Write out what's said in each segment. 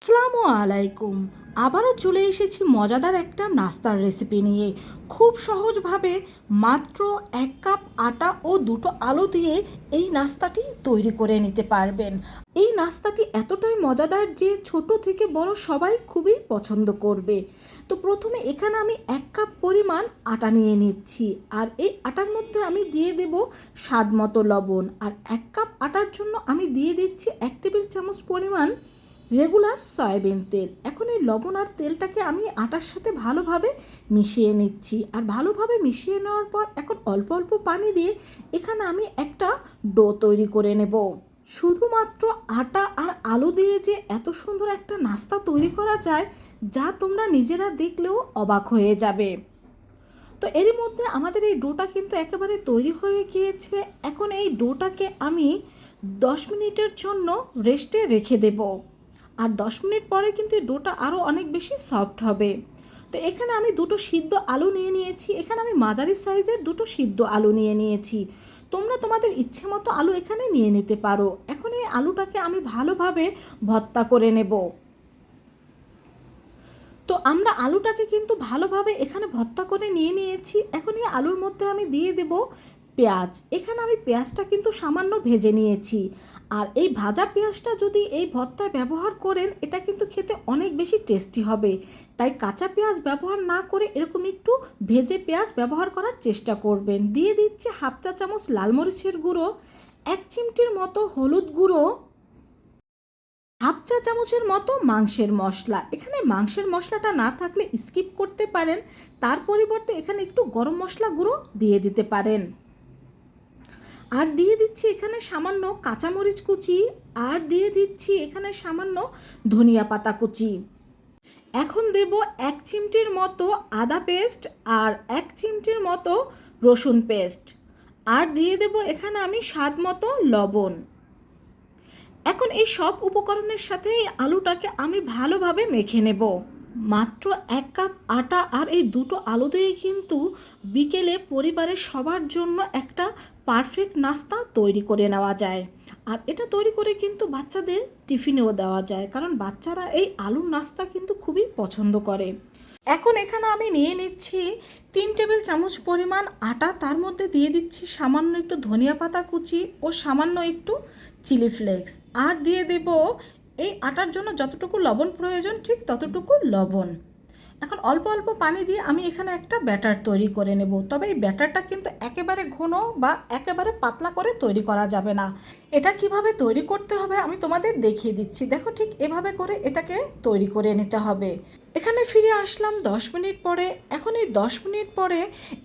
আসসালামু আলাইকুম। আবারও চলে এসেছি মজাদার একটা নাস্তার রেসিপি নিয়ে। খুব সহজভাবে মাত্র 1 কাপ আটা ও 2টো আলু দিয়ে এই নাস্তাটি তৈরি করে নিতে পারবেন। এই নাস্তাটি এতটাই মজাদার যে ছোট থেকে বড় সবাই খুবই পছন্দ করবে। তো প্রথমে এখানে আমি 1 কাপ পরিমাণ আটা নিয়ে নিচ্ছি, আর এই আটার মধ্যে আমি দিয়ে দেব স্বাদ মতো লবণ। আর 1 কাপ আটার জন্য আমি দিয়ে দিচ্ছি 1 টেবিল চামচ পরিমাণ রেগুলার সয়াবিন তেল। এখন এই লবণ আর তেলটাকে আমি আটার সাথে ভালোভাবে মিশিয়ে নিচ্ছি, আর ভালোভাবে মিশিয়ে নেওয়ার পর এখন অল্প অল্প পানি দিয়ে এখানে আমি একটা ডো তৈরি করে নেব। শুধুমাত্র আটা আর আলু দিয়ে যে এত সুন্দর একটা নাস্তা তৈরি করা যায়, যা তোমরা নিজেরা দেখলেও অবাক হয়ে যাবে। তো এরই মধ্যে আমাদের এই ডোটা কিন্তু একেবারে তৈরি হয়ে গিয়েছে। এখন এই ডোটাকে আমি 10 মিনিটের জন্য রেস্টে রেখে দেব, আর 10 মিনিট পরে কিন্তু এই ডোটা আরও অনেক বেশি সফট হবে। তো এখানে আমি 2টো সিদ্ধ আলু নিয়ে নিয়েছি। এখানে আমি মাঝারি সাইজের 2টো সিদ্ধ আলু নিয়ে নিয়েছি। তোমরা তোমাদের ইচ্ছে মতো আলু এখানে নিয়ে নিতে পারো। এখন এই আলুটাকে আমি ভালোভাবে ভর্তা করে নেব। তো আমরা আলুটাকে কিন্তু ভালোভাবে এখানে ভর্তা করে নিয়ে নিয়েছি। এখন এই আলুর মধ্যে আমি দিয়ে দেব পেঁয়াজ। এখানে আমি পেঁয়াজটা কিন্তু সামান্য ভেজে নিয়েছি, আর এই ভাজা পেঁয়াজটা যদি এই ভর্তায় ব্যবহার করেন এটা কিন্তু খেতে অনেক বেশি টেস্টি হবে। তাই কাঁচা পেঁয়াজ ব্যবহার না করে এরকম একটু ভেজে পেঁয়াজ ব্যবহার করার চেষ্টা করবেন। দিয়ে দিচ্ছি 1/2 চা চামচ লাল মরিচের গুঁড়ো, 1 চিমটির মতো হলুদ গুঁড়ো, 1/2 চা চামচের মতো মাংসের মশলা। এখানে মাংসের মশলাটা না থাকলে স্কিপ করতে পারেন, তার পরিবর্তে এখানে একটু গরম মশলা গুঁড়ো দিয়ে দিতে পারেন। আর দিয়ে দিচ্ছি এখানে সামান্য কাঁচামরিচ কুচি, আর দিয়ে দিচ্ছি এখানে সামান্য ধনিয়া পাতা কুচি। এখন দেব 1 চিমটির মতো আদা পেস্ট আর 1 চিমটির মতো রসুন পেস্ট, আর দিয়ে দেব এখানে আমি স্বাদ মতো লবণ। এখন এই সব উপকরণের সাথে এই আলুটাকে আমি ভালোভাবে মেখে নেব। মাত্র 1 কাপ আটা আর এই 2টো আলু দিয়ে কিন্তু বিকেলে পরিবারের সবার জন্য একটা পারফেক্ট নাস্তা তৈরি করে নেওয়া যায়। আর এটা তৈরি করে কিন্তু বাচ্চাদের টিফিনেও দেওয়া যায়, কারণ বাচ্চারা এই আলুর নাস্তা কিন্তু খুবই পছন্দ করে। এখন এখানে আমি নিয়ে নিচ্ছি 3 টেবিল চামচ পরিমাণ আটা, তার মধ্যে দিয়ে দিচ্ছি সামান্য একটু ধনিয়া পাতা কুচি ও সামান্য একটু চিলি ফ্লেক্স, আর দিয়ে দেব এই আটার জন্য যতটুকু লবণ প্রয়োজন ঠিক ততটুকু লবণ। এখন অল্প অল্প পানি দিয়ে আমি এখানে একটা ব্যাটার তৈরি করে নেব। তবে এই ব্যাটারটা কিন্তু একেবারে ঘন বা একেবারে পাতলা করে তৈরি করা যাবে না। এটা কিভাবে তৈরি করতে হবে আমি তোমাদের দেখিয়ে দিচ্ছি। দেখো, ঠিক এভাবে করে এটাকে তৈরি করে নিতে হবে। এখানে ফিরে আসলাম 10 মিনিট পরে। এখন এই 10 মিনিট পরে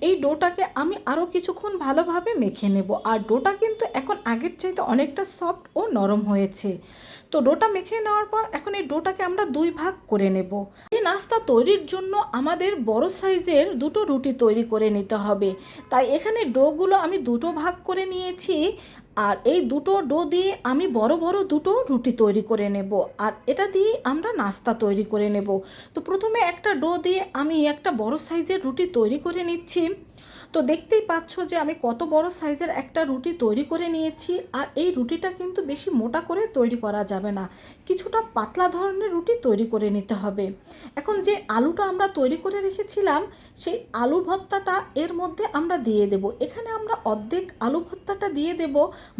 এই ডোটাকে আমি আরও কিছুক্ষণ ভালোভাবে মেখে নেব। আর ডোটা কিন্তু এখন আগের চাইতে অনেকটা সফট ও নরম হয়েছে। তো ডোটা মেখে নেওয়ার পর এখন এই ডোটাকে আমরা 2 ভাগ করে নেব। এই নাস্তা তৈরির জন্য আমাদের বড় সাইজের 2টো রুটি তৈরি করে নিতে হবে। তাই এখানে ডোগুলো আমি 2টো ভাগ করে নিয়েছি, আর এই 2টো ডো দিয়ে আমি বড় বড় 2টো রুটি তৈরি করে নেব। আর এটা দিয়ে আমরা নাস্তা তৈরি করে নেব। তো প্রথমে একটা ডো দিয়ে আমি একটা বড় সাইজের রুটি তৈরি করে নিচ্ছি। তো দেখতেই পাচ্ছ যে আমি কত বড় সাইজের একটা রুটি তৈরি করে নিয়েছি। আর এই রুটিটা কিন্তু বেশি মোটা করে তৈরি করা যাবে না, কিছুটা পাতলা ধরনের রুটি তৈরি করে নিতে হবে। এখন যে আলুটা আমরা তৈরি করে রেখেছিলাম সেই আলু ভর্তাটা এর মধ্যে আমরা দিয়ে দেব। এখানে আমরা অর্ধেক আলু ভর্তাটা দিয়ে দেব,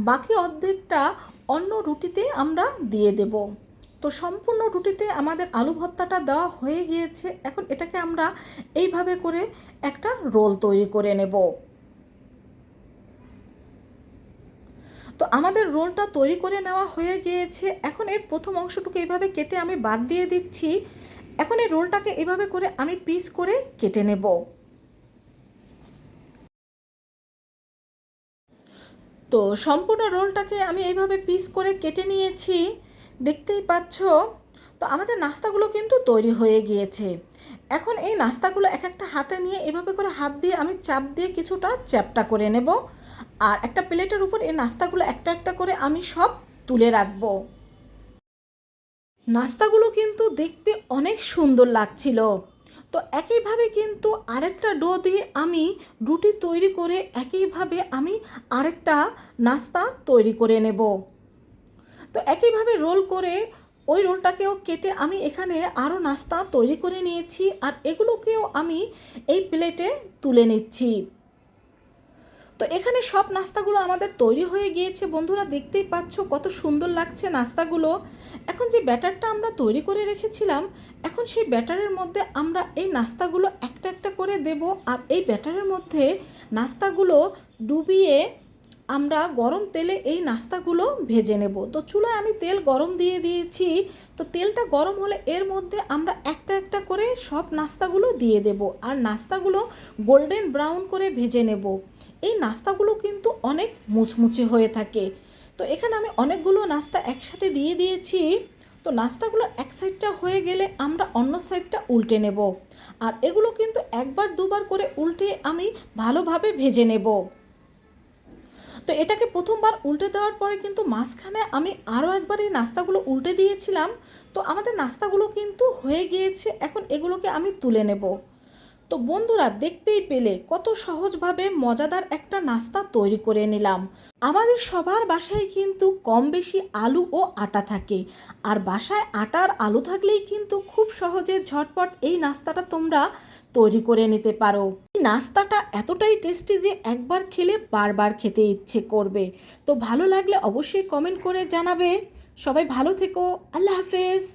বাকি অর্ধেকটা অন্য রুটিতে আমরা দিয়ে দেব। তো সম্পূর্ণ রুটিতে আমাদের আলু ভর্তাটা দেওয়া হয়ে গিয়েছে। এখন এটাকে আমরা এইভাবে করে একটা রোল তৈরি করে নেব। তো আমাদের রোলটা তৈরি করে নেওয়া হয়ে গিয়েছে। এখন এর প্রথম অংশটুকু এইভাবে কেটে আমি বাদ দিয়ে দিচ্ছি। এখন এই রোলটাকে এইভাবে করে আমি পিস করে কেটে নেব। তো সম্পূর্ণ রোলটাকে আমি এইভাবে পিস করে কেটে নিয়েছি, দেখতেই পাচ্ছ। তো আমাদের নাস্তাগুলো কিন্তু তৈরি হয়ে গিয়েছে। এখন এই নাস্তাগুলো এক একটা হাতে নিয়ে এভাবে করে হাত দিয়ে আমি চাপ দিয়ে কিছুটা চ্যাপ্টা করে নেব, আর একটা প্লেটের উপর এই নাস্তাগুলো একটা একটা করে আমি সব তুলে রাখবো। নাস্তাগুলো কিন্তু দেখতে অনেক সুন্দর লাগছিল। তো একইভাবে কিন্তু আরেকটা ডো দিয়ে আমি রুটি তৈরি করে একইভাবে আমি আরেকটা নাস্তা তৈরি করে নেব। তো একইভাবে রোল করে ওই রোলটাকেও কেটে আমি এখানে আরও নাস্তা তৈরি করে নিয়েছি, আর এগুলোকেও আমি এই প্লেটে তুলে নিচ্ছি। তো এখানে সব নাস্তাগুলো আমাদের তৈরি হয়ে গিয়েছে বন্ধুরা, দেখতেই পাচ্ছ কত সুন্দর লাগছে নাস্তাগুলো। এখন যে ব্যাটারটা আমরা তৈরি করে রেখেছিলাম, এখন সেই ব্যাটারের মধ্যে আমরা এই নাস্তাগুলো একটা একটা করে দেব, আর এই ব্যাটারের মধ্যে নাস্তাগুলো ডুবিয়ে আমরা গরম তেলে এই নাস্তাগুলো ভেজে নেব। তো চুলায় আমি তেল গরম দিয়ে দিয়েছি। তো তেলটা গরম হলে এর মধ্যে আমরা একটা একটা করে সব নাস্তাগুলো দিয়ে দেব, আর নাস্তাগুলো গোল্ডেন ব্রাউন করে ভেজে নেব। এই নাস্তাগুলো কিন্তু অনেক মুচমুচে হয়ে থাকে। তো এখানে আমি অনেকগুলো নাস্তা একসাথে দিয়ে দিয়েছি। তো নাস্তাগুলো এক সাইডটা হয়ে গেলে আমরা অন্য সাইডটা উল্টে নেব, আর এগুলো কিন্তু একবার দুবার করে উল্টে আমি ভালোভাবে ভেজে নেব। তো এটাকে প্রথমবার উল্টে দেওয়ার পরে কিন্তু মাঝখানে আমি আরও একবার এই নাস্তাগুলো উল্টে দিয়েছিলাম। তো আমাদের নাস্তাগুলো কিন্তু হয়ে গিয়েছে, এখন এগুলোকে আমি তুলে নেব। তো বন্ধুরা, দেখতেই পেলে কত সহজভাবে মজাদার একটা নাস্তা তৈরি করে নিলাম। আমাদের সবার বাসায় কিন্তু কম বেশি আলু ও আটা থাকে, আর বাসায় আটা আর আলু থাকলেই কিন্তু খুব সহজে ঝটপট এই নাস্তাটা তোমরা তৈরি করে নিতে পারো। এই নাস্তাটা এতটাই টেস্টি যে একবার খেলে বারবার খেতে ইচ্ছে করবে। তো ভালো লাগলে অবশ্যই কমেন্ট করে জানাবে। সবাই ভালো থেকো। আল্লাহ হাফেজ।